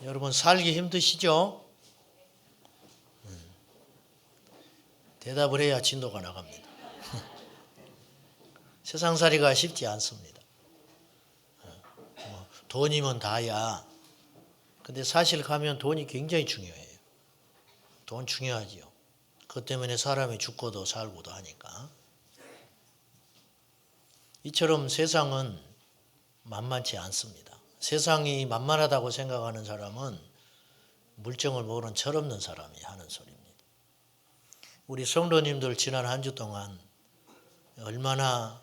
여러분 살기 힘드시죠? 대답을 해야 진도가 나갑니다. 세상살이가 쉽지 않습니다. 돈이면 다야. 근데 사실 가면 돈이 굉장히 중요해요. 돈 중요하지요. 그것 때문에 사람이 죽고도 살고도 하니까. 이처럼 세상은 만만치 않습니다. 세상이 만만하다고 생각하는 사람은 물정을 모르는 철없는 사람이 하는 소리입니다. 우리 성도님들 지난 한 주 동안 얼마나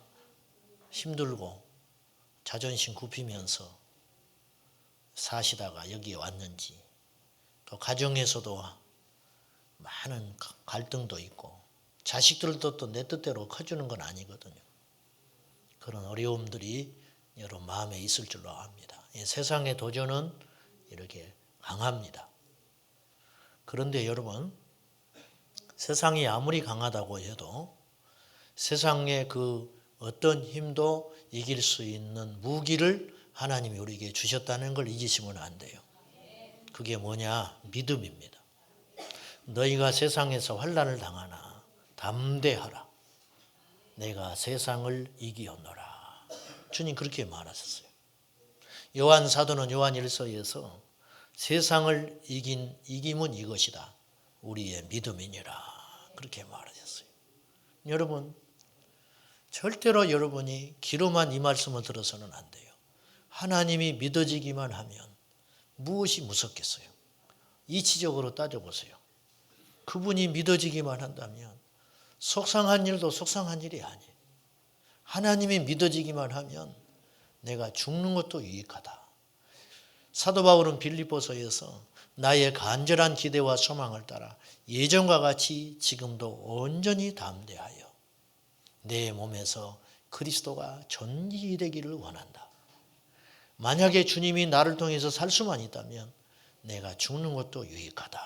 힘들고 자존심 굽히면서 사시다가 여기에 왔는지, 또 가정에서도 많은 갈등도 있고 자식들도 또 내 뜻대로 커주는 건 아니거든요. 그런 어려움들이 여러분 마음에 있을 줄로 압니다. 세상의 도전은 이렇게 강합니다. 그런데 여러분, 세상이 아무리 강하다고 해도 세상의 그 어떤 힘도 이길 수 있는 무기를 하나님이 우리에게 주셨다는 걸 잊으시면 안 돼요. 그게 뭐냐? 믿음입니다. 너희가 세상에서 환난을 당하나 담대하라. 내가 세상을 이기었노라. 주님 그렇게 말하셨어요. 요한 사도는 요한 1서에서 세상을 이김은 이것이다. 우리의 믿음이니라. 그렇게 말하셨어요. 여러분, 절대로 여러분이 귀로만 이 말씀을 들어서는 안 돼요. 하나님이 믿어지기만 하면 무엇이 무섭겠어요? 이치적으로 따져보세요. 그분이 믿어지기만 한다면 속상한 일도 속상한 일이 아니에요. 하나님이 믿어지기만 하면 내가 죽는 것도 유익하다. 사도 바울은 빌립보서에서 나의 간절한 기대와 소망을 따라 예전과 같이 지금도 온전히 담대하여 내 몸에서 그리스도가 존귀되기를 원한다. 만약에 주님이 나를 통해서 살 수만 있다면 내가 죽는 것도 유익하다.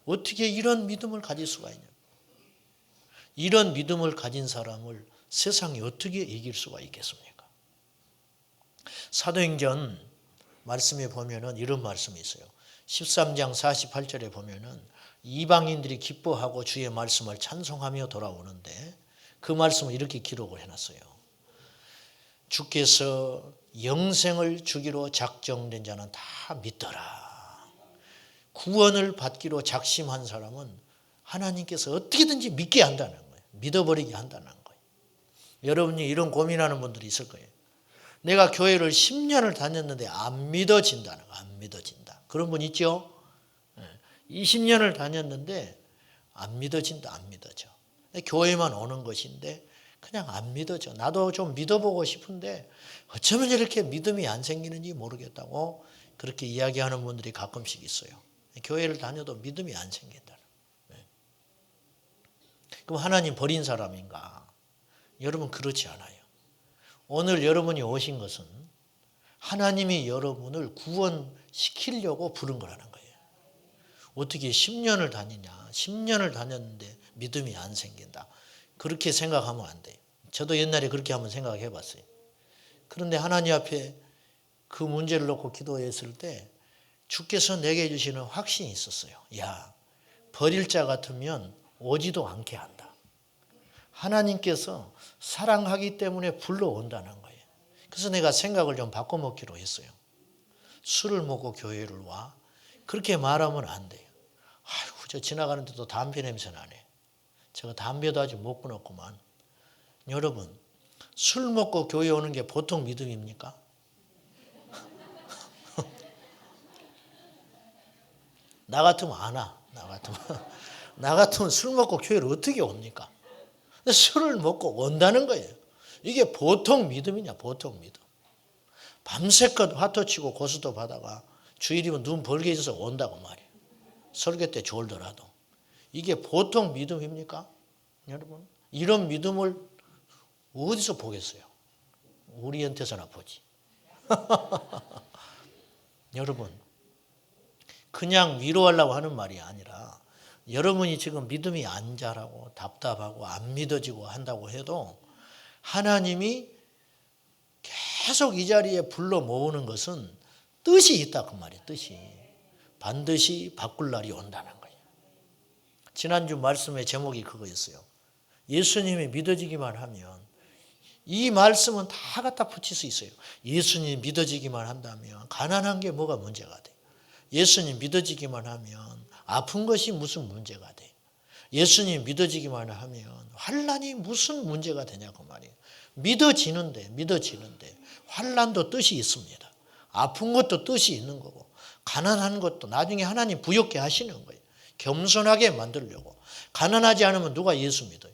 어떻게 이런 믿음을 가질 수가 있냐? 이런 믿음을 가진 사람을 세상이 어떻게 이길 수가 있겠습니까? 사도행전 말씀에 보면은 이런 말씀이 있어요. 13장 48절에 보면은 이방인들이 기뻐하고 주의 말씀을 찬송하며 돌아오는데 그 말씀을 이렇게 기록을 해놨어요. 주께서 영생을 주기로 작정된 자는 다 믿더라. 구원을 받기로 작심한 사람은 하나님께서 어떻게든지 믿게 한다는 거예요. 믿어버리게 한다는 거예요. 여러분이 이런 고민하는 분들이 있을 거예요. 내가 교회를 10년을 다녔는데 안 믿어진다는 거, 안 믿어진다. 그런 분 있죠? 20년을 다녔는데 안 믿어진다, 안 믿어져. 교회만 오는 것인데 그냥 안 믿어져. 나도 좀 믿어보고 싶은데 어쩌면 이렇게 믿음이 안 생기는지 모르겠다고 그렇게 이야기하는 분들이 가끔씩 있어요. 교회를 다녀도 믿음이 안 생긴다는 거예요. 그럼 하나님 버린 사람인가? 여러분 그렇지 않아요. 오늘 여러분이 오신 것은 하나님이 여러분을 구원시키려고 부른 거라는 거예요. 어떻게 10년을 다니냐? 10년을 다녔는데 믿음이 안 생긴다. 그렇게 생각하면 안 돼요. 저도 옛날에 그렇게 한번 생각해 봤어요. 그런데 하나님 앞에 그 문제를 놓고 기도했을 때 주께서 내게 주시는 확신이 있었어요. 야, 버릴 자 같으면 오지도 않게 한다. 하나님께서 사랑하기 때문에 불러온다는 거예요. 그래서 내가 생각을 좀 바꿔먹기로 했어요. 술을 먹고 교회를 와? 그렇게 말하면 안 돼요. 아이고, 저 지나가는데도 담배 냄새 나네. 제가 담배도 아직 못 끊었구만. 여러분, 술 먹고 교회 오는 게 보통 믿음입니까? 나 같으면 안 와. 나 같으면 술 먹고 교회를 어떻게 옵니까? 술을 먹고 온다는 거예요. 이게 보통 믿음이냐, 보통 믿음. 밤새껏 화투 치고 고수도 받아가 주일이면 눈 벌게 해서 온다고 말이에요. 설교 때 졸더라도. 이게 보통 믿음입니까? 여러분, 이런 믿음을 어디서 보겠어요? 우리한테서나 보지. 여러분, 그냥 위로하려고 하는 말이 아니라 여러분이 지금 믿음이 안 자라고 답답하고 안 믿어지고 한다고 해도 하나님이 계속 이 자리에 불러 모으는 것은 뜻이 있다 그 말이에요. 뜻이. 반드시 바꿀 날이 온다는 거예요. 지난주 말씀의 제목이 그거였어요. 예수님이 믿어지기만 하면 이 말씀은 다 갖다 붙일 수 있어요. 예수님 믿어지기만 한다면 가난한 게 뭐가 문제가 돼요. 예수님 믿어지기만 하면 아픈 것이 무슨 문제가 돼요. 예수님 믿어지기만 하면 환난이 무슨 문제가 되냐고 말이에요. 믿어지는데 환난도 뜻이 있습니다. 아픈 것도 뜻이 있는 거고 가난한 것도 나중에 하나님 부욕케 하시는 거예요. 겸손하게 만들려고. 가난하지 않으면 누가 예수 믿어요?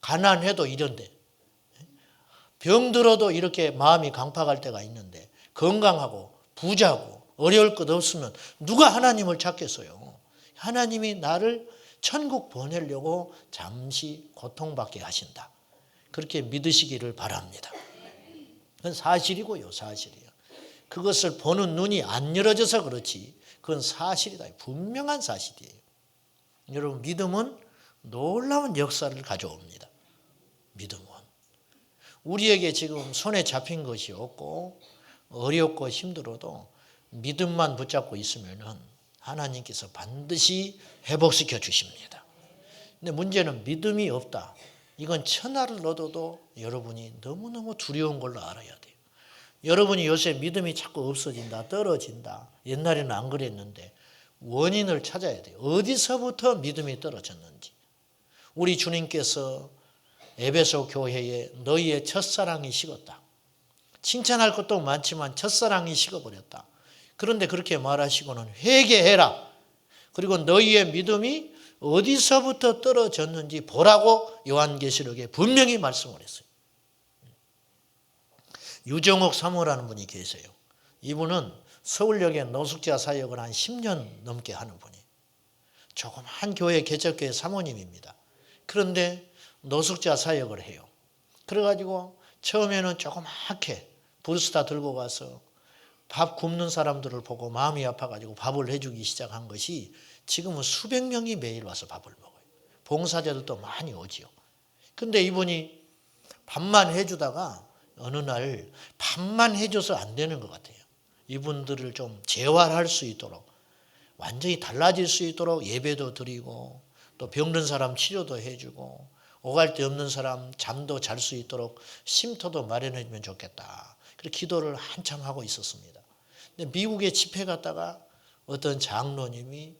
가난해도 이런데 병들어도 이렇게 마음이 강팍할 때가 있는데 건강하고 부자고 어려울 것 없으면 누가 하나님을 찾겠어요? 하나님이 나를 천국 보내려고 잠시 고통받게 하신다. 그렇게 믿으시기를 바랍니다. 그건 사실이고요. 사실이에요. 그것을 보는 눈이 안 열어져서 그렇지 그건 사실이다. 분명한 사실이에요. 여러분 믿음은 놀라운 역사를 가져옵니다. 믿음은. 우리에게 지금 손에 잡힌 것이 없고 어렵고 힘들어도 믿음만 붙잡고 있으면 하나님께서 반드시 회복시켜 주십니다. 근데 문제는 믿음이 없다. 이건 천하를 얻어도 여러분이 너무너무 두려운 걸로 알아야 돼요. 여러분이 요새 믿음이 자꾸 없어진다, 떨어진다. 옛날에는 안 그랬는데 원인을 찾아야 돼요. 어디서부터 믿음이 떨어졌는지. 우리 주님께서 에베소 교회에 너희의 첫사랑이 식었다. 칭찬할 것도 많지만 첫사랑이 식어버렸다. 그런데 그렇게 말하시고는 회개해라. 그리고 너희의 믿음이 어디서부터 떨어졌는지 보라고 요한계시록에 분명히 말씀을 했어요. 유정옥 사모라는 분이 계세요. 이분은 서울역에 노숙자 사역을 한 10년 넘게 하는 분이에요. 조그만 교회 개척교회 사모님입니다. 그런데 노숙자 사역을 해요. 그래가지고 처음에는 조그맣게 브루스타 들고 가서 밥 굶는 사람들을 보고 마음이 아파가지고 밥을 해주기 시작한 것이 지금은 수백 명이 매일 와서 밥을 먹어요. 봉사자들도 많이 오지요. 근데 이분이 밥만 해주다가 어느 날 밥만 해줘서 안 되는 것 같아요. 이분들을 좀 재활할 수 있도록 완전히 달라질 수 있도록 예배도 드리고 또 병든 사람 치료도 해주고 오갈 데 없는 사람 잠도 잘 수 있도록 쉼터도 마련해 주면 좋겠다. 그래서 기도를 한참 하고 있었습니다. 근데 미국에 집회 갔다가 어떤 장로님이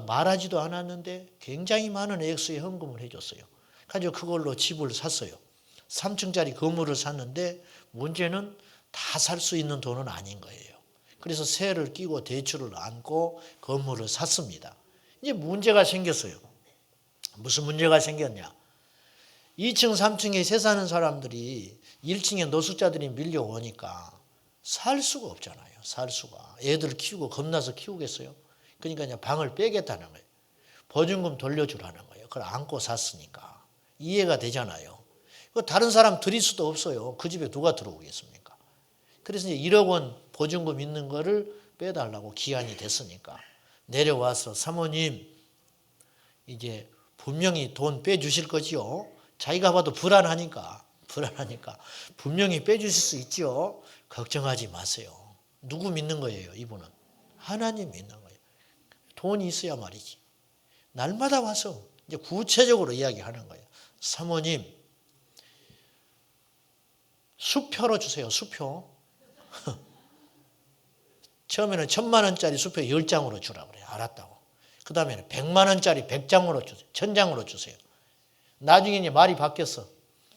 말하지도 않았는데 굉장히 많은 액수의 헌금을 해줬어요. 그래서 그걸로 집을 샀어요. 3층짜리 건물을 샀는데 문제는 다 살 수 있는 돈은 아닌 거예요. 그래서 세를 끼고 대출을 안고 건물을 샀습니다. 이제 문제가 생겼어요. 무슨 문제가 생겼냐? 2층, 3층에 새 사는 사람들이 1층에 노숙자들이 밀려오니까 살 수가 없잖아요. 살 수가. 애들 키우고 겁나서 키우겠어요? 그러니까 이제 방을 빼겠다는 거예요. 보증금 돌려주라는 거예요. 그걸 안고 샀으니까. 이해가 되잖아요. 다른 사람 드릴 수도 없어요. 그 집에 누가 들어오겠습니까? 그래서 이제 1억 원 보증금 있는 거를 빼달라고 기한이 됐으니까 내려와서 사모님 이제 분명히 돈 빼주실 거지요. 자기가 봐도 불안하니까 분명히 빼주실 수 있죠. 걱정하지 마세요. 누구 믿는 거예요? 이분은 하나님 믿는 거예요. 돈이 있어야 말이지. 날마다 와서 이제 구체적으로 이야기하는 거예요. 사모님 수표로 주세요. 수표. 처음에는 1,000만 원짜리 수표 10장으로 주라고 그래요. 알았다고. 그 다음에는 100만 원짜리 100장으로 주세요. 1000장으로 주세요. 나중에 이제 말이 바뀌었어.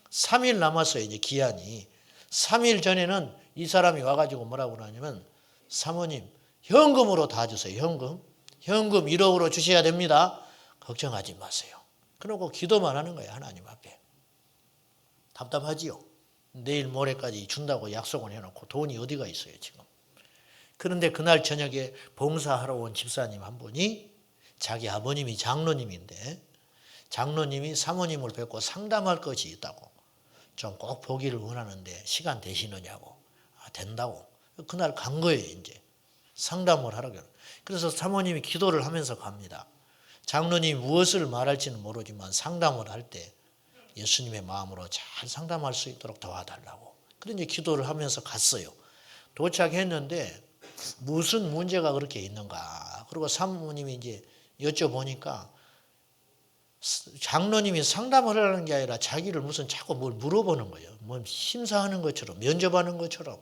3일 남았어요. 이제 기한이. 3일 전에는 이 사람이 와가지고 뭐라고 그러냐면 사모님 현금으로 다 주세요. 현금 1억으로 주셔야 됩니다. 걱정하지 마세요. 그러고 기도만 하는 거예요. 하나님 앞에. 답답하지요. 내일 모레까지 준다고 약속을 해놓고 돈이 어디가 있어요 지금. 그런데 그날 저녁에 봉사하러 온 집사님 한 분이 자기 아버님이 장로님인데 장로님이 사모님을 뵙고 상담할 것이 있다고 좀 꼭 보기를 원하는데 시간 되시느냐고. 된다고. 그날 간 거예요. 이제 상담을 하라고. 그래서 사모님이 기도를 하면서 갑니다. 장로님이 무엇을 말할지는 모르지만 상담을 할 때 예수님의 마음으로 잘 상담할 수 있도록 도와달라고. 그래서 이제 기도를 하면서 갔어요. 도착했는데 무슨 문제가 그렇게 있는가. 그리고 사모님이 이제 여쭤보니까 장로님이 상담을 하려는 게 아니라 자기를 무슨 자꾸 뭘 물어보는 거예요. 뭐 심사하는 것처럼, 면접하는 것처럼.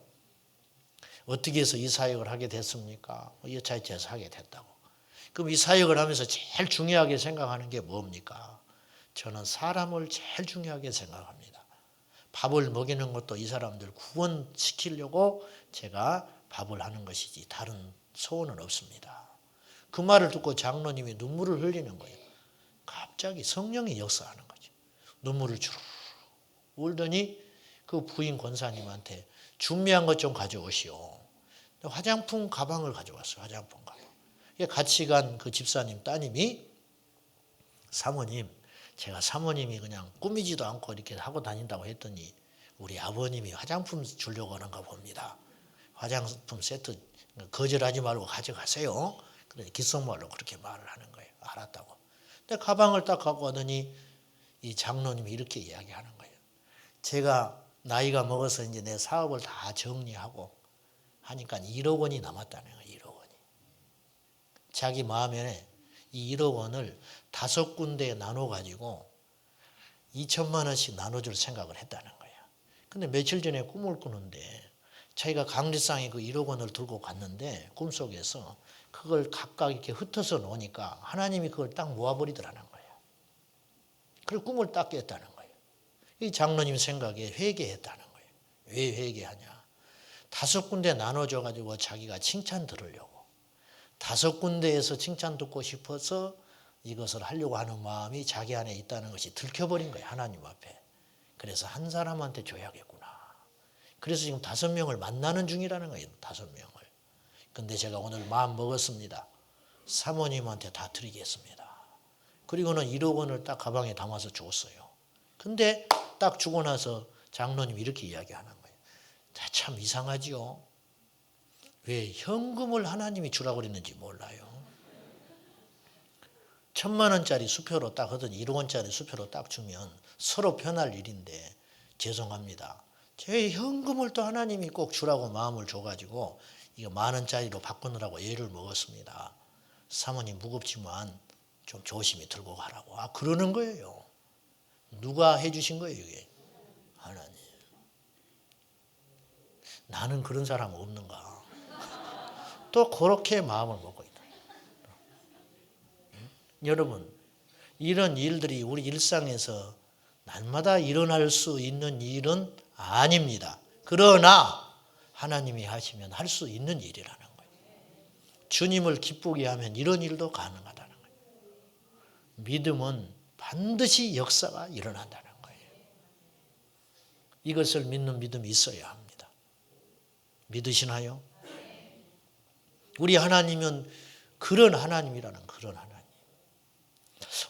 어떻게 해서 이 사역을 하게 됐습니까? 여차저차해서 하게 됐다고. 그럼 이 사역을 하면서 제일 중요하게 생각하는 게 뭡니까? 저는 사람을 제일 중요하게 생각합니다. 밥을 먹이는 것도 이 사람들 구원시키려고 제가 밥을 하는 것이지 다른 소원은 없습니다. 그 말을 듣고 장로님이 눈물을 흘리는 거예요. 갑자기 성령이 역사하는 거죠. 눈물을 주르르 울더니 그 부인 권사님한테 준비한 것 좀 가져오시오. 화장품 가방을 가져왔어요. 화장품 가방. 같이 간 그 집사님 따님이 사모님, 제가 사모님이 그냥 꾸미지도 않고 이렇게 하고 다닌다고 했더니 우리 아버님이 화장품 주려고 하는가 봅니다. 화장품 세트 거절하지 말고 가져가세요. 그래서 귓속말로 그렇게 말을 하는 거예요. 알았다고. 근데 가방을 딱 갖고 가더니 이 장로님이 이렇게 이야기하는 거예요. 제가 나이가 먹어서 이제 내 사업을 다 정리하고 하니까 1억 원이 남았다는 거예요. 1억 원이. 자기 마음에 이 1억 원을 5군데에 나눠가지고 2천만 원씩 나눠줄 생각을 했다는 거예요. 근데 며칠 전에 꿈을 꾸는데 자기가 강리상에 그 1억 원을 들고 갔는데 꿈속에서 그걸 각각 이렇게 흩어서 놓으니까 하나님이 그걸 딱 모아버리더라는 거예요. 그리고 꿈을 딱 깼다는 거예요. 이 장로님 생각에 회개했다는 거예요. 왜 회개하냐? 5군데 나눠줘가지고 자기가 칭찬 들으려고. 5군데에서 칭찬 듣고 싶어서 이것을 하려고 하는 마음이 자기 안에 있다는 것이 들켜버린 거예요. 하나님 앞에. 그래서 한 사람한테 줘야겠구나. 그래서 지금 5명을 만나는 중이라는 거예요. 5명을. 근데 제가 오늘 마음 먹었습니다. 사모님한테 다 드리겠습니다. 그리고는 1억 원을 딱 가방에 담아서 줬어요. 근데 딱 주고 나서 장로님이 이렇게 이야기하는 거예요. 참 이상하지요. 왜 현금을 하나님이 주라고 그랬는지 몰라요. 1,000만 원짜리 수표로 딱 하더니 1억 원짜리 수표로 딱 주면 서로 편할 일인데 죄송합니다. 제 현금을 또 하나님이 꼭 주라고 마음을 줘가지고 이거 10,000원짜리로 바꾸느라고 애를 먹었습니다. 사모님 무겁지만 좀 조심히 들고 가라고. 그러는 거예요. 누가 해주신 거예요 이게? 하나님. 나는 그런 사람 없는가? 또 그렇게 마음을 먹고 있다. 여러분, 이런 일들이 우리 일상에서 날마다 일어날 수 있는 일은 아닙니다. 그러나 하나님이 하시면 할 수 있는 일이라는 거예요. 주님을 기쁘게 하면 이런 일도 가능하다는 거예요. 믿음은 반드시 역사가 일어난다는 거예요. 이것을 믿는 믿음이 있어야 합니다. 믿으시나요? 우리 하나님은 그런 하나님이라는 그런 하나님.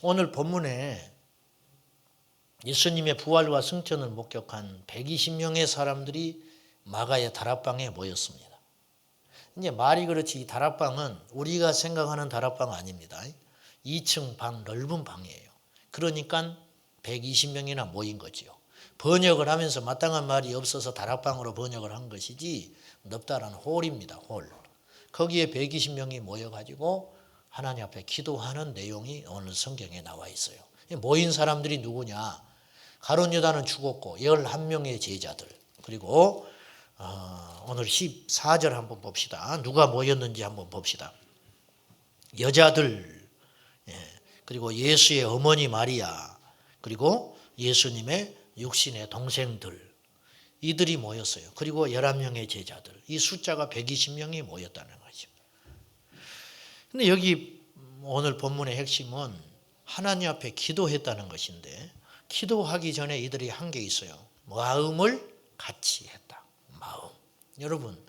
오늘 본문에 예수님의 부활과 승천을 목격한 120명의 사람들이 마가의 다락방에 모였습니다. 이제 말이 그렇지 이 다락방은 우리가 생각하는 다락방 아닙니다. 2층 방, 넓은 방이에요. 그러니까 120명이나 모인 거지요. 번역을 하면서 마땅한 말이 없어서 다락방으로 번역을 한 것이지 넓다라는 홀입니다. 홀. 거기에 120명이 모여가지고 하나님 앞에 기도하는 내용이 오늘 성경에 나와 있어요. 모인 사람들이 누구냐? 가룟 유다는 죽었고 11명의 제자들. 그리고 오늘 14절 한번 봅시다. 누가 모였는지 한번 봅시다. 여자들, 그리고 예수의 어머니 마리아, 그리고 예수님의 육신의 동생들, 이들이 모였어요. 그리고 11명의 제자들. 이 숫자가 120명이 모였다는 거죠. 근데 여기 오늘 본문의 핵심은 하나님 앞에 기도했다는 것인데, 기도하기 전에 이들이 한 게 있어요. 마음을 같이 했다. 마음. 여러분,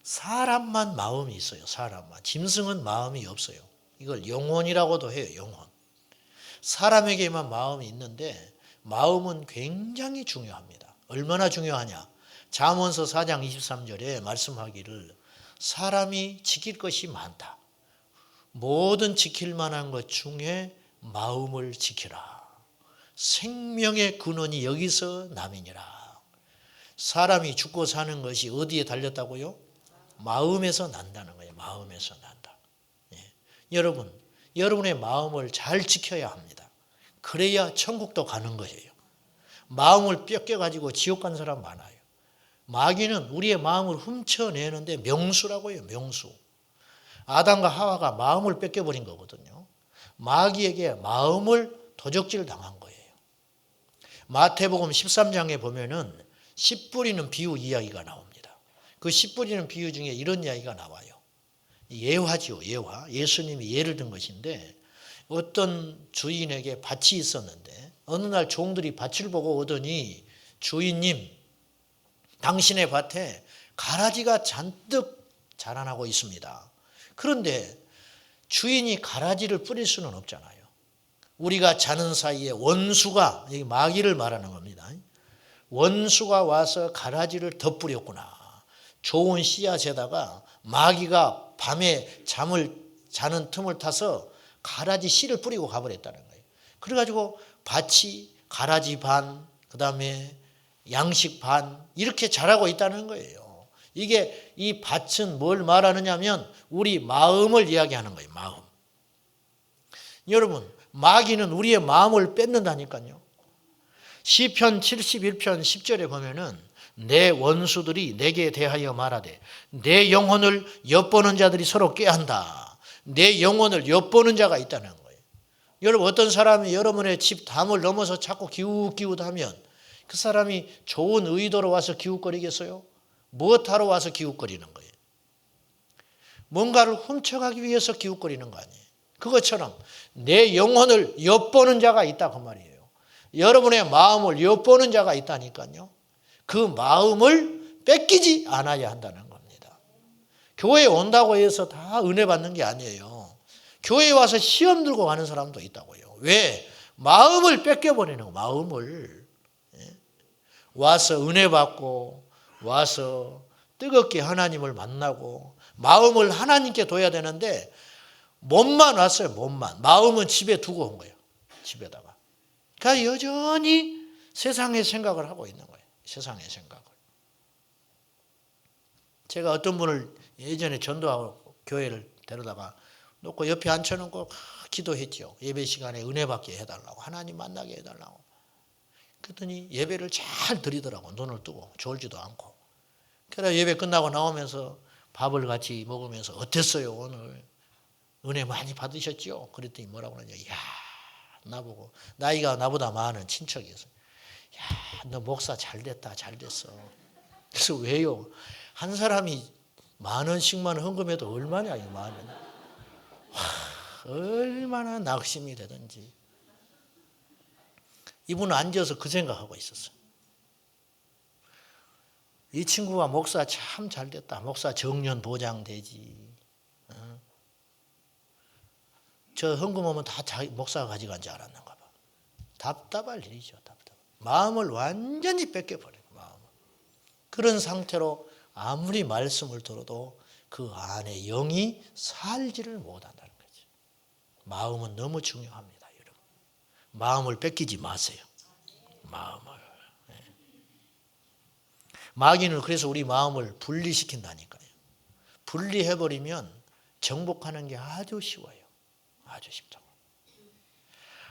사람만 마음이 있어요. 사람만. 짐승은 마음이 없어요. 이걸 영혼이라고도 해요. 영혼. 사람에게만 마음이 있는데 마음은 굉장히 중요합니다. 얼마나 중요하냐? 잠언서 4장 23절에 말씀하기를 사람이 지킬 것이 많다. 모든 지킬 만한 것 중에 마음을 지키라. 생명의 근원이 여기서 남이니라. 사람이 죽고 사는 것이 어디에 달렸다고요? 마음에서 난다는 거예요. 마음에서 난다. 예. 여러분, 여러분의 마음을 잘 지켜야 합니다. 그래야 천국도 가는 거예요. 마음을 뺏겨가지고 지옥 간 사람 많아요. 마귀는 우리의 마음을 훔쳐내는데 명수라고 해요. 명수. 아담과 하와가 마음을 뺏겨버린 거거든요. 마귀에게 마음을 도적질 당한 거예요. 마태복음 13장에 보면은 씨 뿌리는 비유 이야기가 나옵니다. 그 씨 뿌리는 비유 중에 이런 이야기가 나와요. 예화지요, 예화. 예수님이 예를 든 것인데 어떤 주인에게 밭이 있었는데 어느 날 종들이 밭을 보고 오더니 주인님, 당신의 밭에 가라지가 잔뜩 자라나고 있습니다. 그런데 주인이 가라지를 뿌릴 수는 없잖아요. 우리가 자는 사이에 원수가, 마귀를 말하는 겁니다. 원수가 와서 가라지를 덧뿌렸구나. 좋은 씨앗에다가 마귀가 밤에 잠을 자는 틈을 타서 가라지 씨를 뿌리고 가버렸다는 거예요. 그래가지고 밭이 가라지 반, 그 다음에 양식 반 이렇게 자라고 있다는 거예요. 이게 이 밭은 뭘 말하느냐면 우리 마음을 이야기하는 거예요. 마음. 여러분, 마귀는 우리의 마음을 뺏는다니까요. 시편 71편 10절에 보면은 내 원수들이 내게 대하여 말하되 내 영혼을 엿보는 자들이 서로 꾀한다. 내 영혼을 엿보는 자가 있다는 거예요. 여러분, 어떤 사람이 여러분의 집 담을 넘어서 자꾸 기웃기웃하면 그 사람이 좋은 의도로 와서 기웃거리겠어요? 무엇하러 와서 기웃거리는 거예요? 뭔가를 훔쳐가기 위해서 기웃거리는 거 아니에요. 그것처럼 내 영혼을 엿보는 자가 있다 그 말이에요. 여러분의 마음을 엿보는 자가 있다니까요. 그 마음을 뺏기지 않아야 한다는 겁니다. 교회에 온다고 해서 다 은혜 받는 게 아니에요. 교회에 와서 시험 들고 가는 사람도 있다고요. 왜? 마음을 뺏겨버리는 거예요. 마음을. 와서 은혜 받고 와서 뜨겁게 하나님을 만나고 마음을 하나님께 둬야 되는데 몸만 왔어요. 몸만. 마음은 집에 두고 온 거예요. 집에다가. 그러니까 여전히 세상의 생각을 하고 있는 거예요. 세상의 생각을. 제가 어떤 분을 예전에 전도하고 교회를 데려다가 놓고 옆에 앉혀놓고 기도했죠. 예배 시간에 은혜 받게 해달라고. 하나님 만나게 해달라고. 그랬더니 예배를 잘 드리더라고. 눈을 뜨고 졸지도 않고. 그래서 예배 끝나고 나오면서 밥을 같이 먹으면서 어땠어요 오늘? 은혜 많이 받으셨죠? 그랬더니 뭐라고 그러냐. 야, 나보고 나이가 나보다 많은 친척이었어요. 야, 너 목사 잘 됐다. 잘 됐어. 그래서 왜요? 한 사람이 10,000원씩만 헌금해도 얼마냐 이 말은. 얼마나 낙심이 되든지. 이분은 앉아서 그 생각하고 있었어요. 이 친구가 목사 참 잘 됐다. 목사 정년 보장되지. 저 헌금 오면 다 자기 목사가 가져간 줄 알았는가 봐. 답답할 일이죠. 답답. 마음을 완전히 뺏겨버려요. 마음을. 그런 상태로 아무리 말씀을 들어도 그 안에 영이 살지를 못한다는 거죠. 마음은 너무 중요합니다. 여러분. 마음을 뺏기지 마세요. 마음을. 마귀는 그래서 우리 마음을 분리시킨다니까요. 분리해버리면 정복하는 게 아주 쉬워요. 아주 쉽다고.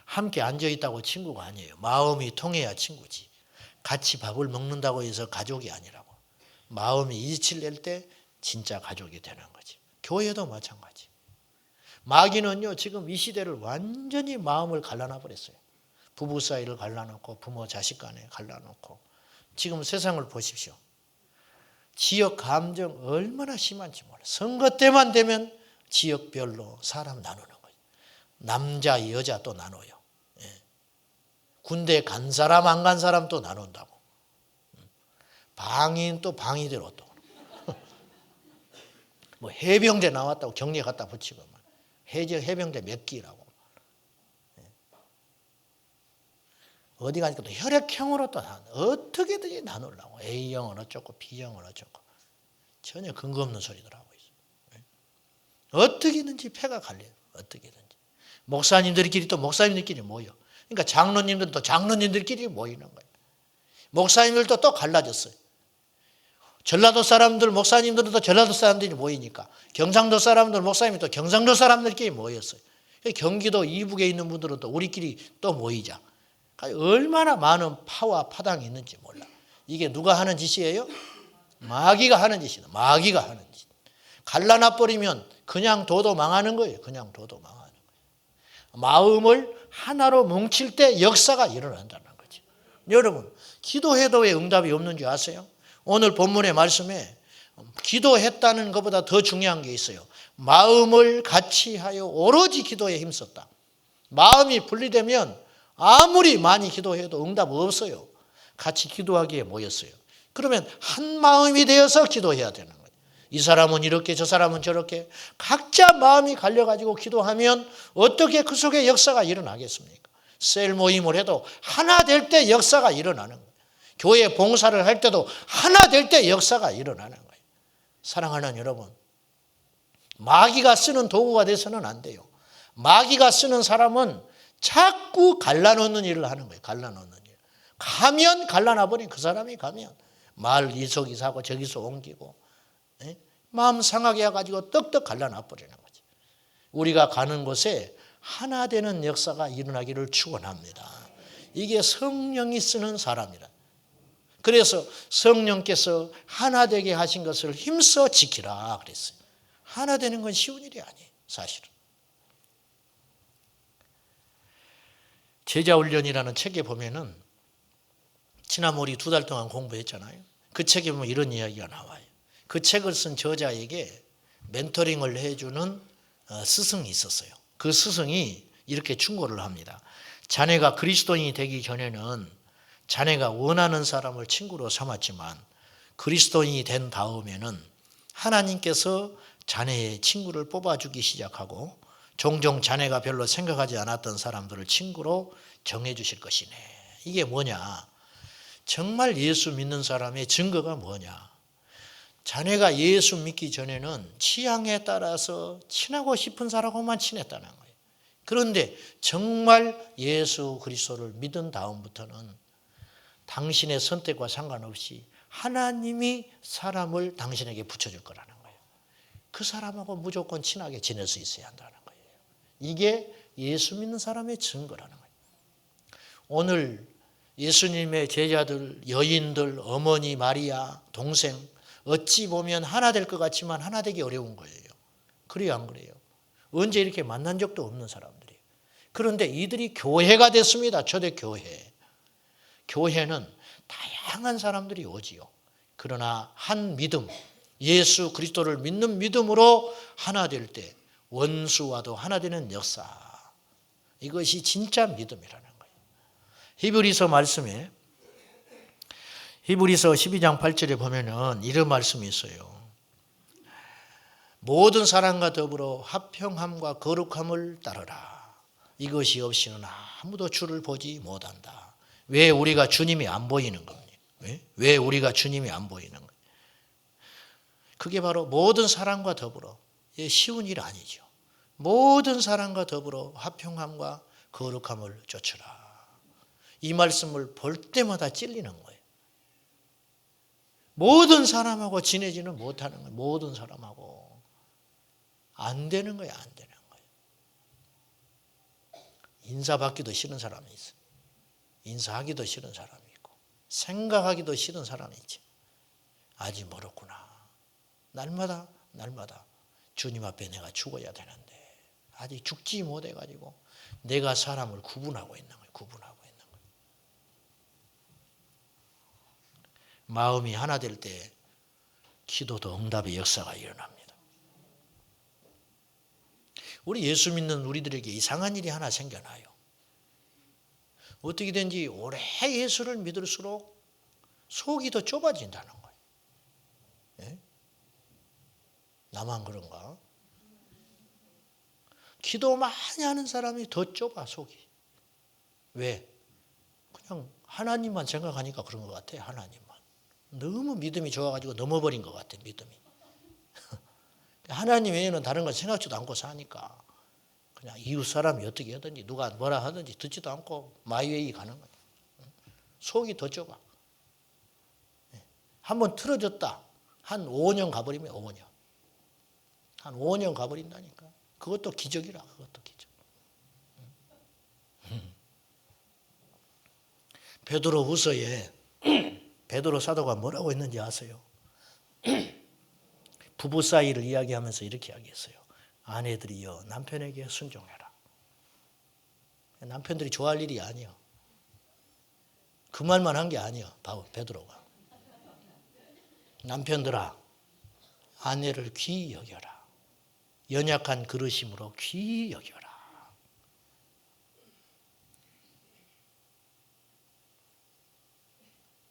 함께 앉아있다고 친구가 아니에요. 마음이 통해야 친구지. 같이 밥을 먹는다고 해서 가족이 아니라고. 마음이 이치를 낼 때 진짜 가족이 되는 거지. 교회도 마찬가지. 마귀는요 지금 이 시대를 완전히 마음을 갈라놔 버렸어요. 부부 사이를 갈라놓고 부모 자식 간에 갈라놓고. 지금 세상을 보십시오. 지역 감정 얼마나 심한지 몰라요. 선거 때만 되면 지역별로 사람 나누는 거예요. 남자 여자 또 나눠요. 예. 군대 간 사람 안 간 사람 또 나눈다고. 방인 또 방이대로 또. 뭐 해병대 나왔다고 격리 갖다 붙이고 해병대 몇 기라고. 어디 가니까 또 혈액형으로 또 어떻게든지 나누려고. A형은 어쩌고 B형은 어쩌고. 전혀 근거 없는 소리들 하고 있어요. 어떻게든지 패가 갈려요. 어떻게든지. 목사님들끼리 또 목사님들끼리 모여. 그러니까 장로님들도 장로님들끼리 모이는 거예요. 목사님들도 또 갈라졌어요. 전라도 사람들, 목사님들도 전라도 사람들이 모이니까 경상도 사람들, 목사님이 또 경상도 사람들끼리 모였어요. 경기도 이북에 있는 분들은 또 우리끼리 또 모이자. 얼마나 많은 파와 파당이 있는지 몰라. 이게 누가 하는 짓이에요? 마귀가 하는 짓이다. 마귀가 하는 짓. 갈라놔 버리면 그냥 도도 망하는 거예요. 그냥 도도 망하는 거예요. 마음을 하나로 뭉칠 때 역사가 일어난다는 거죠. 여러분, 기도해도 왜 응답이 없는 줄 아세요? 오늘 본문의 말씀에 기도했다는 것보다 더 중요한 게 있어요. 마음을 같이 하여 오로지 기도에 힘썼다. 마음이 분리되면 아무리 많이 기도해도 응답 없어요. 같이 기도하기에 모였어요. 그러면 한 마음이 되어서 기도해야 되는 거예요. 이 사람은 이렇게 저 사람은 저렇게 각자 마음이 갈려가지고 기도하면 어떻게 그 속에 역사가 일어나겠습니까? 셀 모임을 해도 하나 될 때 역사가 일어나는 거예요. 교회 봉사를 할 때도 하나 될 때 역사가 일어나는 거예요. 사랑하는 여러분, 마귀가 쓰는 도구가 돼서는 안 돼요. 마귀가 쓰는 사람은 자꾸 갈라놓는 일을 하는 거예요. 갈라놓는 일. 가면 갈라놔버린 그 사람이 가면 말 이서기서 하고 저기서 옮기고 마음 상하게 해가지고 떡떡 갈라놔버리는 거지. 우리가 가는 곳에 하나 되는 역사가 일어나기를 축원합니다. 이게 성령이 쓰는 사람이라. 그래서 성령께서 하나 되게 하신 것을 힘써 지키라 그랬어요. 하나 되는 건 쉬운 일이 아니에요. 사실은. 제자훈련이라는 책에 보면은 지난 우리 2달 동안 공부했잖아요. 그 책에 보면 이런 이야기가 나와요. 그 책을 쓴 저자에게 멘토링을 해주는 스승이 있었어요. 그 스승이 이렇게 충고를 합니다. 자네가 그리스도인이 되기 전에는 자네가 원하는 사람을 친구로 삼았지만 그리스도인이 된 다음에는 하나님께서 자네의 친구를 뽑아주기 시작하고 종종 자네가 별로 생각하지 않았던 사람들을 친구로 정해주실 것이네. 이게 뭐냐? 정말 예수 믿는 사람의 증거가 뭐냐? 자네가 예수 믿기 전에는 취향에 따라서 친하고 싶은 사람하고만 친했다는 거예요. 그런데 정말 예수 그리스도를 믿은 다음부터는 당신의 선택과 상관없이 하나님이 사람을 당신에게 붙여줄 거라는 거예요. 그 사람하고 무조건 친하게 지낼 수 있어야 한다는 거예요. 이게 예수 믿는 사람의 증거라는 거예요. 오늘 예수님의 제자들, 여인들, 어머니 마리아, 동생 어찌 보면 하나 될 것 같지만 하나 되기 어려운 거예요. 그래요, 안 그래요? 언제 이렇게 만난 적도 없는 사람들이에요. 그런데 이들이 교회가 됐습니다. 초대교회. 교회는 다양한 사람들이 오지요. 그러나 한 믿음, 예수 그리스도를 믿는 믿음으로 하나 될 때 원수와도 하나 되는 역사. 이것이 진짜 믿음이라는 거예요. 히브리서 말씀에 히브리서 12장 8절에 보면은 이런 말씀이 있어요. 모든 사람과 더불어 화평함과 거룩함을 따르라. 이것이 없이는 아무도 주를 보지 못한다. 왜 우리가 주님이 안 보이는 겁니까? 왜 우리가 주님이 안 보이는 거예요? 그게 바로 모든 사람과 더불어. 쉬운 일 아니죠. 모든 사람과 더불어 화평함과 거룩함을 쫓으라. 이 말씀을 볼 때마다 찔리는 거예요. 모든 사람하고 지내지는 못하는 거예요. 모든 사람하고. 안 되는 거예요. 안 되는 거예요. 인사받기도 싫은 사람이 있어요. 인사하기도 싫은 사람이 있고 생각하기도 싫은 사람이 있지. 아직 멀었구나. 날마다 주님 앞에 내가 죽어야 되는데 아직 죽지 못해가지고 내가 사람을 구분하고 있는 거예요. 구분하고 있는 거예요. 마음이 하나 될 때 기도도 응답의 역사가 일어납니다. 우리 예수 믿는 우리들에게 이상한 일이 하나 생겨나요. 어떻게든지 오래 예수를 믿을수록 속이 더 좁아진다는 거예요. 예? 나만 그런가? 기도 많이 하는 사람이 더 좁아 속이. 왜? 그냥 하나님만 생각하니까 그런 것 같아요. 하나님만. 너무 믿음이 좋아가지고 넘어버린 것 같아요. 믿음이. 하나님 외에는 다른 걸 생각지도 않고 사니까 그냥 이웃 사람이 어떻게 하든지 누가 뭐라 하든지 듣지도 않고 마이웨이 가는 거예요. 속이 더 좁아. 한번 틀어졌다. 한 5년 가버리면 5년. 한 5년 가버린다니까. 그것도 기적이라. 그것도 기적. 베드로 후서에 베드로 사도가 뭐라고 했는지 아세요? 부부 사이를 이야기하면서 이렇게 이야기했어요. 아내들이여 남편에게 순종해라. 남편들이 좋아할 일이 아니야. 그 말만 한 게 아니야. 베드로가. 남편들아 아내를 귀히 여겨라. 연약한 그릇임으로 귀히 여겨라.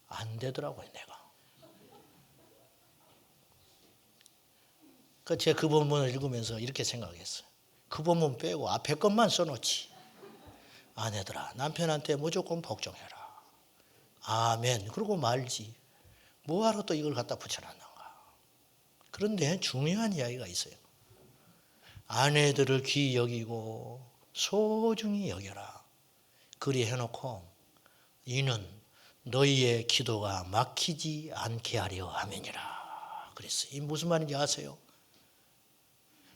안 되더라고요, 내가. 제가 그 본문을 읽으면서 이렇게 생각했어요. 그 본문 빼고 앞에 것만 써놓지. 아내들아, 남편한테 무조건 복종해라. 아멘. 그러고 말지. 뭐하러 또 이걸 갖다 붙여놨는가. 그런데 중요한 이야기가 있어요. 아내들을 귀히 여기고 소중히 여겨라. 그리 해놓고 이는 너희의 기도가 막히지 않게 하려 함이니라. 그랬어요. 이 무슨 말인지 아세요?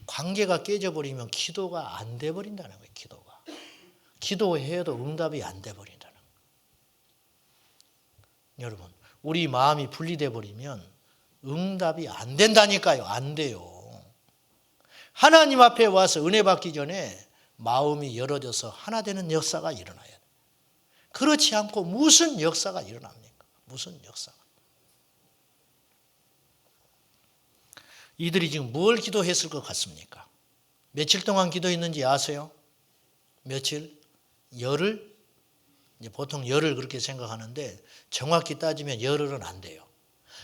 관계가 깨져버리면 기도가 안 돼버린다는 거예요. 기도가. 기도해도 응답이 안 돼버린다는 거예요. 여러분, 우리 마음이 분리돼 버리면 응답이 안 된다니까요. 안 돼요. 하나님 앞에 와서 은혜 받기 전에 마음이 열어져서 하나 되는 역사가 일어나야 돼요. 그렇지 않고 무슨 역사가 일어납니까? 무슨 역사가. 이들이 지금 뭘 기도했을 것 같습니까? 며칠 동안 기도했는지 아세요? 며칠? 열흘? 보통 열흘 그렇게 생각하는데 정확히 따지면 열흘은 안 돼요.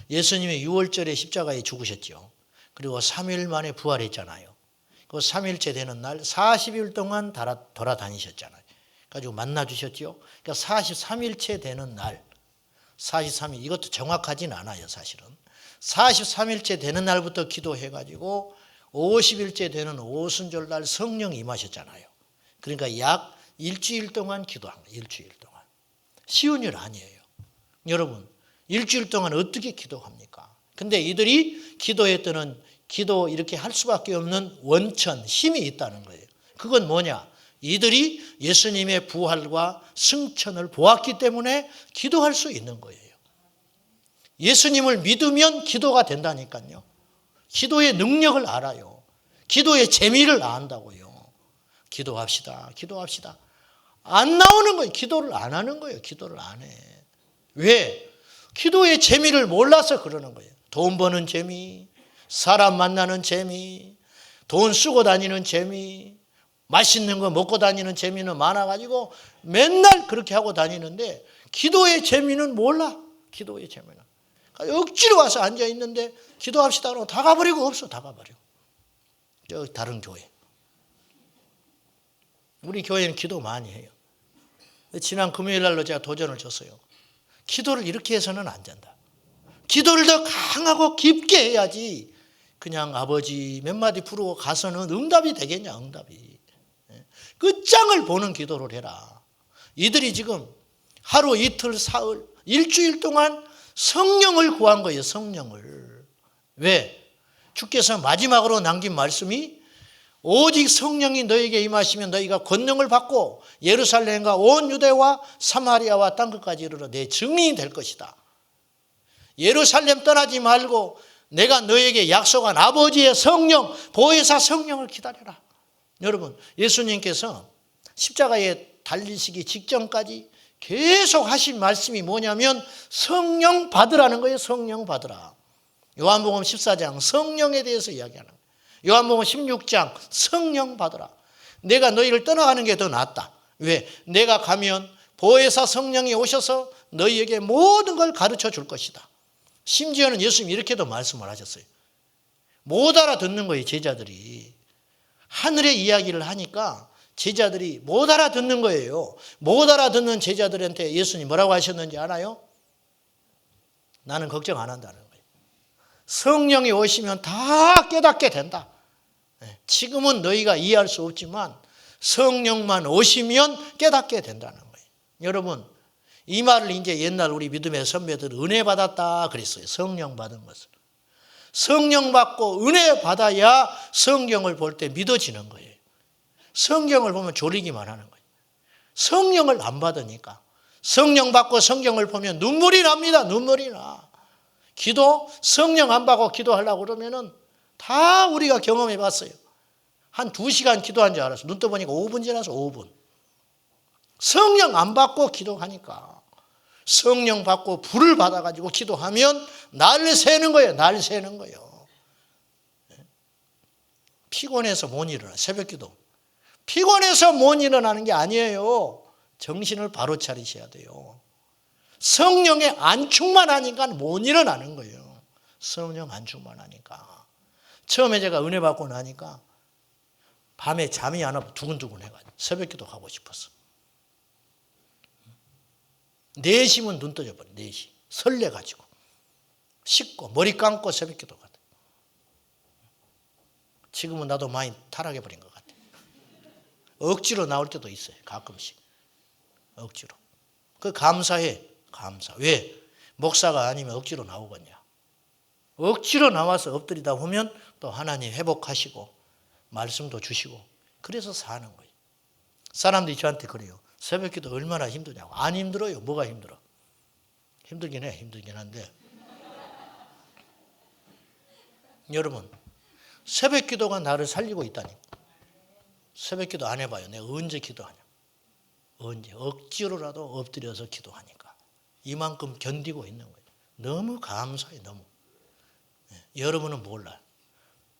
예수님이 6월절에 십자가에 죽으셨죠. 그리고 3일 만에 부활했잖아요. 그 3일째 되는 날 40일 동안 돌아다니셨잖아요. 가지고 만나주셨죠. 그러니까 43일째 되는 날, 43일, 이것도 정확하진 않아요, 사실은. 43일째 되는 날부터 기도해가지고 50일째 되는 오순절 날 성령이 임하셨잖아요. 그러니까 약 일주일 동안 기도한 거예요. 일주일 동안. 쉬운 일 아니에요. 여러분, 일주일 동안 어떻게 기도합니까? 근데 이들이 기도했던 기도 이렇게 할 수밖에 없는 원천, 힘이 있다는 거예요. 그건 뭐냐? 이들이 예수님의 부활과 승천을 보았기 때문에 기도할 수 있는 거예요. 예수님을 믿으면 기도가 된다니까요. 기도의 능력을 알아요. 기도의 재미를 안다고요. 기도합시다. 기도합시다. 안 나오는 거예요. 기도를 안 하는 거예요. 기도를 안 해. 왜? 기도의 재미를 몰라서 그러는 거예요. 돈 버는 재미, 사람 만나는 재미, 돈 쓰고 다니는 재미, 맛있는 거 먹고 다니는 재미는 많아가지고 맨날 그렇게 하고 다니는데 기도의 재미는 몰라. 기도의 재미는. 억지로 와서 앉아있는데 기도합시다 하고 다 가버리고 없어. 다 가버려. 저 다른 교회. 우리 교회는 기도 많이 해요. 지난 금요일 날로 제가 도전을 줬어요. 기도를 이렇게 해서는 안 된다. 기도를 더 강하고 깊게 해야지 그냥 아버지 몇 마디 부르고 가서는 응답이 되겠냐. 응답이. 끝장을 보는 기도를 해라. 이들이 지금 하루 이틀 사흘 일주일 동안 성령을 구한 거예요. 성령을. 왜? 주께서 마지막으로 남긴 말씀이 오직 성령이 너에게 임하시면 너희가 권능을 받고 예루살렘과 온 유대와 사마리아와 땅끝까지 이르러 내 증인이 될 것이다. 예루살렘 떠나지 말고 내가 너에게 약속한 아버지의 성령, 보혜사 성령을 기다려라. 여러분, 예수님께서 십자가에 달리시기 직전까지 계속 하신 말씀이 뭐냐면 성령 받으라는 거예요. 성령 받으라. 요한복음 14장 성령에 대해서 이야기하는 거예요. 요한복음 16장 성령 받으라. 내가 너희를 떠나가는 게 더 낫다. 왜? 내가 가면 보혜사 성령이 오셔서 너희에게 모든 걸 가르쳐 줄 것이다. 심지어는 예수님이 이렇게도 말씀을 하셨어요. 못 알아듣는 거예요. 제자들이. 하늘의 이야기를 하니까 제자들이 못 알아듣는 거예요. 못 알아듣는 제자들한테 예수님이 뭐라고 하셨는지 알아요? 나는 걱정 안 한다는 거예요. 성령이 오시면 다 깨닫게 된다. 지금은 너희가 이해할 수 없지만 성령만 오시면 깨닫게 된다는 거예요. 여러분, 이 말을 이제 옛날 우리 믿음의 선배들 은혜 받았다 그랬어요. 성령 받은 것을. 성령 받고 은혜 받아야 성경을 볼 때 믿어지는 거예요. 성경을 보면 졸리기만 하는 거예요. 성령을 안 받으니까. 성령 받고 성경을 보면 눈물이 납니다. 눈물이 나. 기도, 성령 안 받고 기도하려고 그러면은 다 우리가 경험해 봤어요. 한 2시간 기도한 줄 알았어. 눈 떠보니까 5분 지나서 5분. 성령 안 받고 기도하니까. 성령 받고 불을 받아가지고 기도하면 날 새는 거예요. 날 새는 거예요. 피곤해서 못 일어나. 새벽 기도. 피곤해서 못 일어나는 게 아니에요. 정신을 바로 차리셔야 돼요. 성령의 안축만 하니까 못 일어나는 거예요. 성령 안축만 하니까. 처음에 제가 은혜 받고 나니까 밤에 잠이 안 와서 두근두근 해가지고 새벽 기도 하고 싶었어. 4시면 눈 떠져버려. 4시. 설레가지고. 씻고 머리 감고 새벽 기도 가다. 지금은 나도 많이 타락해버린 것 같아. 억지로 나올 때도 있어요. 가끔씩. 억지로. 그 감사해. 감사. 왜? 목사가 아니면 억지로 나오겠냐. 억지로 나와서 엎드리다 보면 또 하나님 회복하시고 말씀도 주시고 그래서 사는 거예요. 사람들이 저한테 그래요. 새벽 기도 얼마나 힘드냐고. 안 힘들어요. 뭐가 힘들어? 힘들긴 해. 힘들긴 한데. 여러분, 새벽 기도가 나를 살리고 있다니까. 새벽 기도 안 해봐요. 내가 언제 기도하냐. 언제. 억지로라도 엎드려서 기도하니까. 이만큼 견디고 있는 거예요. 너무 감사해. 너무. 여러분은 몰라요.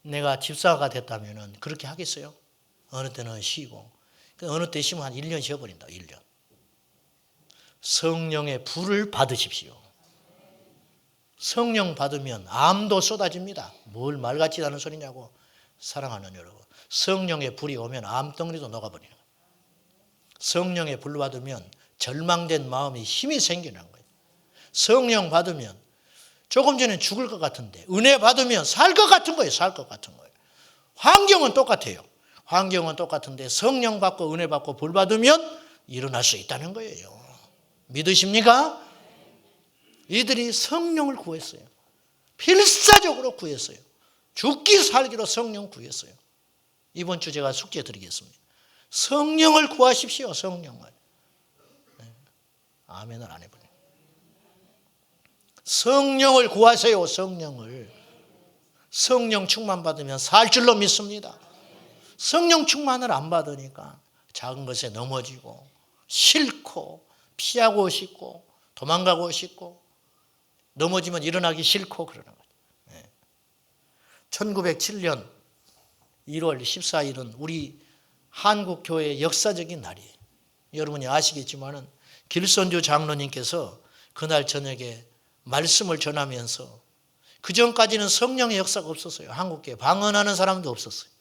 내가 집사가 됐다면 그렇게 하겠어요? 어느 때는 쉬고. 어느 때 쉬면 한 1년 쉬어버린다. 1년. 성령의 불을 받으십시오. 성령 받으면 암도 쏟아집니다. 뭘 말같지 않은 소리냐고. 사랑하는 여러분. 성령의 불이 오면 암덩어리도 녹아버리는 거예요. 성령의 불 받으면 절망된 마음이 힘이 생기는 거예요. 성령 받으면 조금 전에 죽을 것 같은데 은혜 받으면 살 것 같은 거예요. 살 것 같은 거예요. 환경은 똑같아요. 환경은 똑같은데 성령 받고 은혜 받고 불 받으면 일어날 수 있다는 거예요. 믿으십니까? 이들이 성령을 구했어요. 필사적으로 구했어요. 죽기 살기로 성령 구했어요. 이번 주 제가 숙제 드리겠습니다. 성령을 구하십시오. 성령을. 네. 아멘을 안 해버려요. 성령을 구하세요. 성령을. 성령 충만 받으면 살 줄로 믿습니다. 성령 충만을 안 받으니까 작은 것에 넘어지고 싫고 피하고 싶고 도망가고 싶고 넘어지면 일어나기 싫고 그러는 거죠. 1907년 1월 14일은 우리 한국교회의 역사적인 날이에요. 여러분이 아시겠지만은 길선주 장로님께서 그날 저녁에 말씀을 전하면서 그전까지는 성령의 역사가 없었어요. 한국교회 방언하는 사람도 없었어요.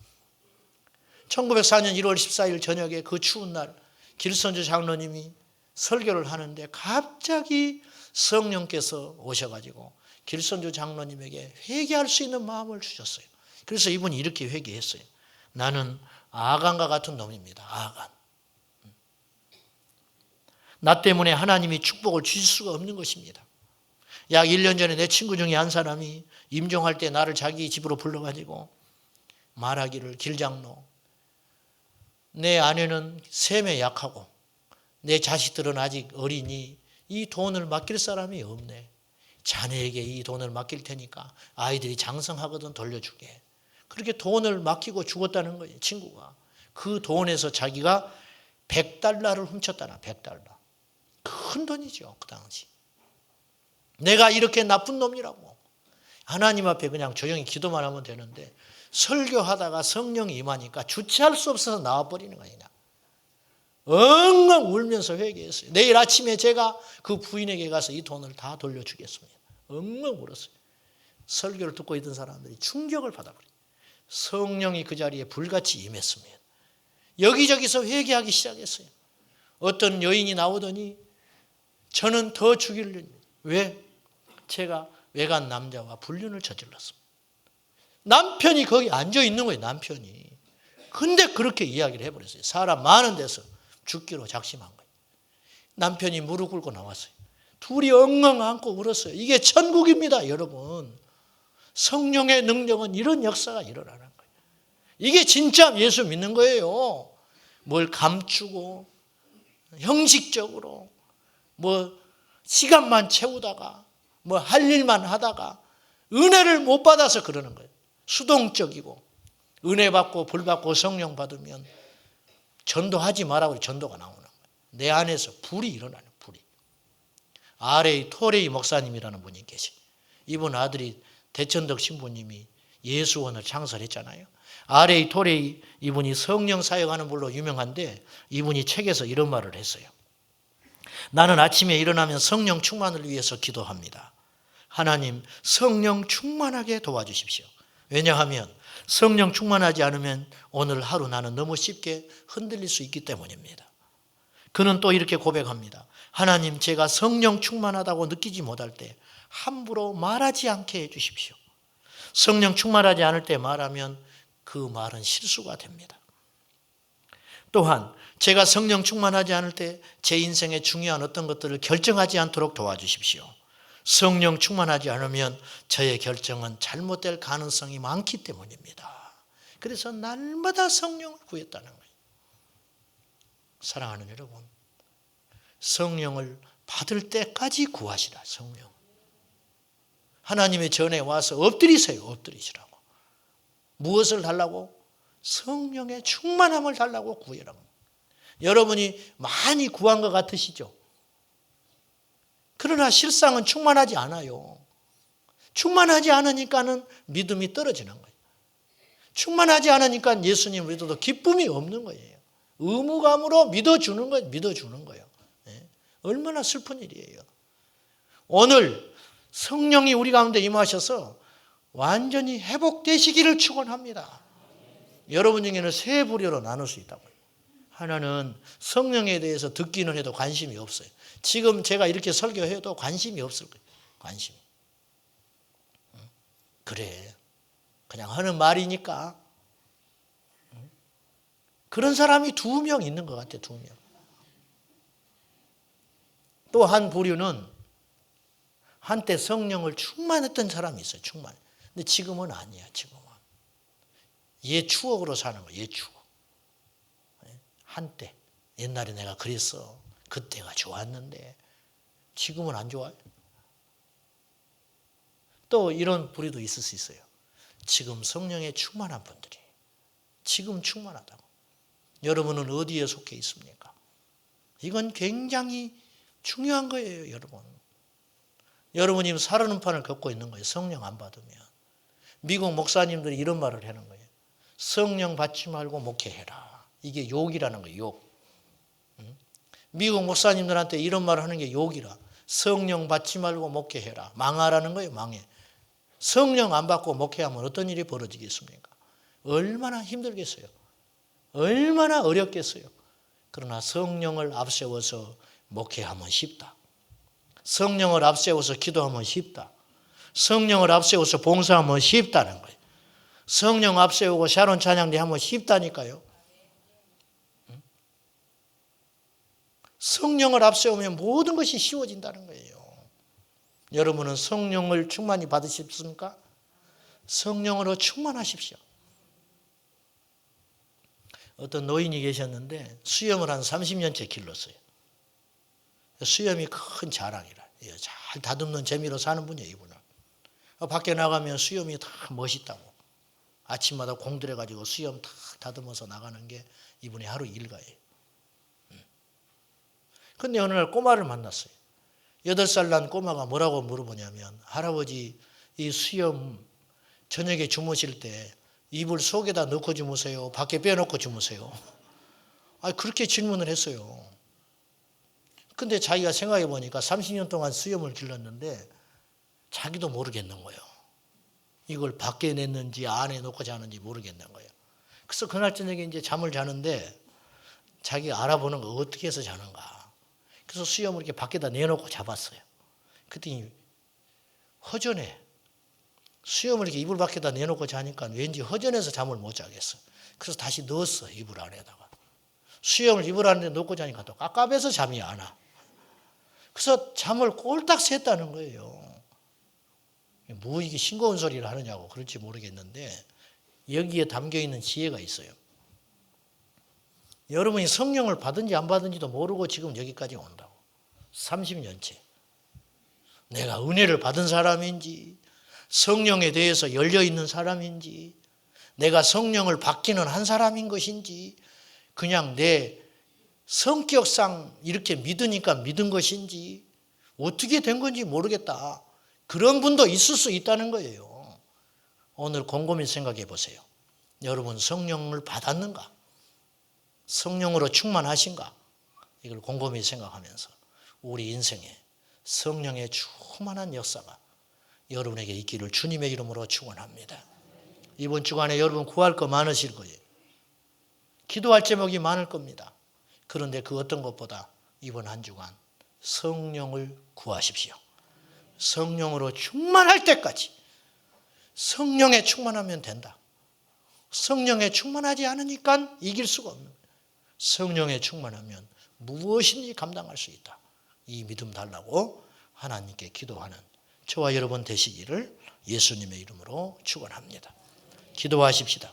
1904년 1월 14일 저녁에 그 추운 날 길선주 장로님이 설교를 하는데 갑자기 성령께서 오셔가지고 길선주 장로님에게 회개할 수 있는 마음을 주셨어요. 그래서 이분이 이렇게 회개했어요. 나는 아간과 같은 놈입니다. 아간. 나 때문에 하나님이 축복을 주실 수가 없는 것입니다. 약 1년 전에 내 친구 중에 한 사람이 임종할 때 나를 자기 집으로 불러가지고 말하기를 길장로 내 아내는 셈에 약하고 내 자식들은 아직 어리니 이 돈을 맡길 사람이 없네. 자네에게 이 돈을 맡길 테니까 아이들이 장성하거든 돌려주게. 그렇게 돈을 맡기고 죽었다는 거예요. 친구가. 그 돈에서 자기가 $100를 훔쳤다나. $100. 큰 돈이죠. 그 당시. 내가 이렇게 나쁜 놈이라고. 하나님 앞에 그냥 조용히 기도만 하면 되는데 설교하다가 성령이 임하니까 주체할 수 없어서 나와버리는 거예요. 엉엉 울면서 회개했어요. 내일 아침에 제가 그 부인에게 가서 이 돈을 다 돌려주겠습니다. 엉엉 울었어요. 설교를 듣고 있던 사람들이 충격을 받아버려요. 성령이 그 자리에 불같이 임했습니다. 여기저기서 회개하기 시작했어요. 어떤 여인이 나오더니 저는 더 죽이려니. 왜? 제가 외간 남자와 불륜을 저질렀습니다. 남편이 거기 앉아 있는 거예요. 남편이. 근데 그렇게 이야기를 해버렸어요. 사람 많은 데서 죽기로 작심한 거예요. 남편이 무릎 꿇고 나왔어요. 둘이 엉엉 안고 울었어요. 이게 천국입니다. 여러분. 성령의 능력은 이런 역사가 일어나는 거예요. 이게 진짜 예수 믿는 거예요. 뭘 감추고 형식적으로 뭐 시간만 채우다가 뭐 할 일만 하다가 은혜를 못 받아서 그러는 거예요. 수동적이고 은혜 받고 불 받고 성령 받으면 전도하지 말라고 전도가 나오는 거예요. 내 안에서 불이 일어나는 불이. R.A. 토레이 목사님이라는 분이 계시. 이분 아들이 대천덕 신부님이 예수원을 창설했잖아요. R.A. 토레이 이분이 성령 사역하는 분로 유명한데 이분이 책에서 이런 말을 했어요. 나는 아침에 일어나면 성령 충만을 위해서 기도합니다. 하나님 성령 충만하게 도와주십시오. 왜냐하면 성령 충만하지 않으면 오늘 하루 나는 너무 쉽게 흔들릴 수 있기 때문입니다. 그는 또 이렇게 고백합니다. 하나님 제가 성령 충만하다고 느끼지 못할 때 함부로 말하지 않게 해주십시오. 성령 충만하지 않을 때 말하면 그 말은 실수가 됩니다. 또한 제가 성령 충만하지 않을 때 제 인생의 중요한 어떤 것들을 결정하지 않도록 도와주십시오. 성령 충만하지 않으면 저의 결정은 잘못될 가능성이 많기 때문입니다. 그래서 날마다 성령을 구했다는 거예요. 사랑하는 여러분, 성령을 받을 때까지 구하시라. 성령. 하나님의 전에 와서 엎드리세요. 엎드리시라고. 무엇을 달라고? 성령의 충만함을 달라고 구해라고. 여러분이 많이 구한 것 같으시죠? 그러나 실상은 충만하지 않아요. 충만하지 않으니까는 믿음이 떨어지는 거예요. 충만하지 않으니까 예수님 믿어도 기쁨이 없는 거예요. 의무감으로 믿어주는 거예요. 믿어주는 거예요. 얼마나 슬픈 일이에요. 오늘 성령이 우리 가운데 임하셔서 완전히 회복되시기를 축원합니다. 여러분 중에는 세 부류로 나눌 수 있다고요. 하나는 성령에 대해서 듣기는 해도 관심이 없어요. 지금 제가 이렇게 설교해도 관심이 없을 거예요. 관심. 그래. 그냥 하는 말이니까. 그런 사람이 2명 있는 것 같아요. 2명. 또 한 부류는 한때 성령을 충만했던 사람이 있어요. 충만. 근데 지금은 아니야. 지금은. 옛 추억으로 사는 거예요. 옛 추억. 한때. 옛날에 내가 그랬어. 그때가 좋았는데 지금은 안 좋아요. 또 이런 부류도 있을 수 있어요. 지금 성령에 충만한 분들이. 지금 충만하다고. 여러분은 어디에 속해 있습니까? 이건 굉장히 중요한 거예요. 여러분. 여러분이 살아는 판을 겪고 있는 거예요. 성령 안 받으면. 미국 목사님들이 이런 말을 하는 거예요. 성령 받지 말고 목회해라. 이게 욕이라는 거예요. 욕. 미국 목사님들한테 이런 말을 하는 게 욕이라. 성령 받지 말고 목회해라. 망하라는 거예요. 망해. 성령 안 받고 목회하면 어떤 일이 벌어지겠습니까? 얼마나 힘들겠어요. 얼마나 어렵겠어요. 그러나 성령을 앞세워서 목회하면 쉽다. 성령을 앞세워서 기도하면 쉽다. 성령을 앞세워서 봉사하면 쉽다는 거예요. 성령 앞세우고 샤론 찬양대 하면 쉽다니까요. 성령을 앞세우면 모든 것이 쉬워진다는 거예요. 여러분은 성령을 충만히 받으십니까? 성령으로 충만하십시오. 어떤 노인이 계셨는데 수염을 한 30년째 길렀어요. 수염이 큰 자랑이라. 잘 다듬는 재미로 사는 분이에요, 이분은. 밖에 나가면 수염이 다 멋있다고. 아침마다 공들여가지고 수염 다 다듬어서 나가는 게 이분의 하루 일과예요. 근데 어느 날 꼬마를 만났어요. 8살 난 꼬마가 뭐라고 물어보냐면, 할아버지 이 수염 저녁에 주무실 때 이불 속에다 넣고 주무세요? 밖에 빼놓고 주무세요? 그렇게 질문을 했어요. 근데 자기가 생각해 보니까 30년 동안 수염을 길렀는데 자기도 모르겠는 거예요. 이걸 밖에 냈는지 안에 놓고 자는지 모르겠는 거예요. 그래서 그날 저녁에 이제 잠을 자는데 자기가 알아보는 거 어떻게 해서 자는가. 그래서 수염을 이렇게 밖에다 내놓고 잡았어요. 그랬더니 허전해. 수염을 이렇게 이불 밖에다 내놓고 자니까 왠지 허전해서 잠을 못 자겠어. 그래서 다시 넣었어, 이불 안에다가. 수염을 이불 안에 넣고 자니까 또 깝깝해서 잠이 안 와. 그래서 잠을 꼴딱 샜다는 거예요. 뭐 이게 싱거운 소리를 하느냐고 그럴지 모르겠는데 여기에 담겨 있는 지혜가 있어요. 여러분이 성령을 받은지 안 받은지도 모르고 지금 여기까지 온다고. 30년째. 내가 은혜를 받은 사람인지 성령에 대해서 열려있는 사람인지 내가 성령을 받기는 한 사람인 것인지 그냥 내 성격상 이렇게 믿으니까 믿은 것인지 어떻게 된 건지 모르겠다. 그런 분도 있을 수 있다는 거예요. 오늘 곰곰이 생각해 보세요. 여러분 성령을 받았는가? 성령으로 충만하신가? 이걸 곰곰이 생각하면서 우리 인생에 성령의 충만한 역사가 여러분에게 있기를 주님의 이름으로 축원합니다. 이번 주간에 여러분 구할 거 많으실 거예요. 기도할 제목이 많을 겁니다. 그런데 그 어떤 것보다 이번 한 주간 성령을 구하십시오. 성령으로 충만할 때까지 성령에 충만하면 된다. 성령에 충만하지 않으니까 이길 수가 없는 거예요. 성령에 충만하면 무엇인지 감당할 수 있다. 이 믿음 달라고 하나님께 기도하는 저와 여러분 되시기를 예수님의 이름으로 축원합니다. 기도하십시다.